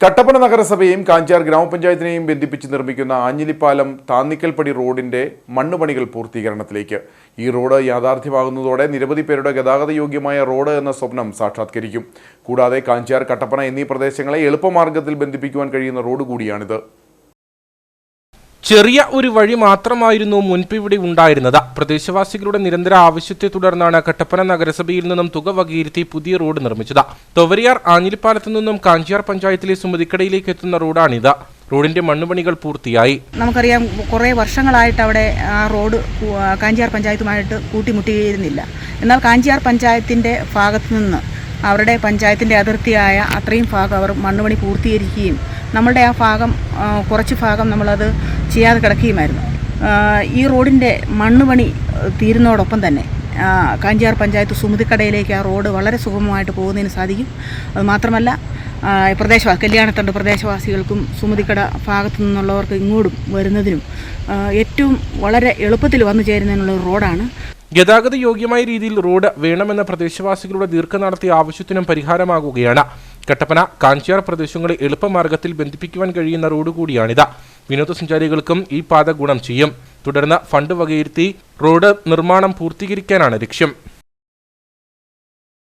കട്ടപ്പന നഗരസഭയെയും കാഞ്ചാർ ഗ്രാമപഞ്ചായത്തിനെയും ബന്ധിപ്പിച്ച് നിർമ്മിക്കുന്ന ആഞ്ഞിലിപ്പാലം താന്നിക്കൽപ്പടി റോഡിന്റെ മണ്ണുപണികൾ പൂർത്തീകരണത്തിലേക്ക്. ഈ റോഡ് യാഥാർത്ഥ്യമാകുന്നതോടെ നിരവധി പേരുടെ ഗതാഗത യോഗ്യമായ റോഡ് എന്ന സ്വപ്നം സാക്ഷാത്കരിക്കും. കൂടാതെ കാഞ്ചാർ, കട്ടപ്പന എന്നീ പ്രദേശങ്ങളെ എളുപ്പമാർഗത്തിൽ ബന്ധിപ്പിക്കുവാൻ കഴിയുന്ന റോഡ് കൂടിയാണിത്. ചെറിയ ഒരു വഴി മാത്രമായിരുന്നു മുൻപ് ഇവിടെ ഉണ്ടായിരുന്നത്. പ്രദേശവാസികളുടെ നിരന്തര ആവശ്യത്തെ തുടർന്നാണ് കട്ടപ്പന നഗരസഭയിൽ നിന്നും തുക വകയിരുത്തി പുതിയ റോഡ് നിർമ്മിച്ചത്. തൊവരിയാർ ആഞ്ഞിലിപ്പാലത്തു നിന്നും കാഞ്ചാർ പഞ്ചായത്തിലെ സുമതിക്കടയിലേക്ക് എത്തുന്ന റോഡാണിത്. റോഡിന്റെ മണ്ണുപണികൾ പൂർത്തിയായി. നമുക്കറിയാം, കുറേ വർഷങ്ങളായിട്ട് അവിടെ ആ റോഡ് കാഞ്ചാർ പഞ്ചായത്തുമായിട്ട് കൂട്ടിമുട്ടിയിരുന്നില്ല. എന്നാൽ കാഞ്ചാർ പഞ്ചായത്തിന്റെ ഭാഗത്തു നിന്ന് അവരുടെ പഞ്ചായത്തിന്റെ അതിർത്തിയായ അത്രയും ഭാഗം അവർ മണ്ണുപണി പൂർത്തീകരിക്കുകയും നമ്മളുടെ ആ ഭാഗം, കുറച്ച് ഭാഗം നമ്മളത് ചെയ്യാതെ കിടക്കുകയുമായിരുന്നു. ഈ റോഡിൻ്റെ മണ്ണുപണി തീരുന്നതോടൊപ്പം തന്നെ കാഞ്ചാർ പഞ്ചായത്ത് സുമതിക്കടയിലേക്ക് ആ റോഡ് വളരെ സുഗമമായിട്ട് പോകുന്നതിന് സാധിക്കും. അതുമാത്രമല്ല, കല്യാണത്തണ്ട് പ്രദേശവാസികൾക്കും സുമതിക്കട ഭാഗത്തു നിന്നുള്ളവർക്ക് ഇങ്ങോട്ടും വരുന്നതിനും ഏറ്റവും വളരെ എളുപ്പത്തിൽ വന്നു ചേരുന്നതിനുള്ള റോഡാണ്. ഗതാഗത യോഗ്യമായ രീതിയിൽ റോഡ് വേണമെന്ന പ്രദേശവാസികളുടെ ദീർഘ നടത്തിയ ആവശ്യത്തിനും പരിഹാരമാകുകയാണ്. കട്ടപ്പന, കാഞ്ചാർ പ്രദേശങ്ങളെ എളുപ്പമാർഗത്തിൽ ബന്ധിപ്പിക്കുവാൻ കഴിയുന്ന റോഡ് കൂടിയാണിത്. വിനോദസഞ്ചാരികൾക്കും ഈ പാത ഗുണം ചെയ്യും. തുടർന്ന് ഫണ്ട് വകയിരുത്തി റോഡ് നിർമ്മാണം പൂർത്തീകരിക്കാനാണ് ലക്ഷ്യം.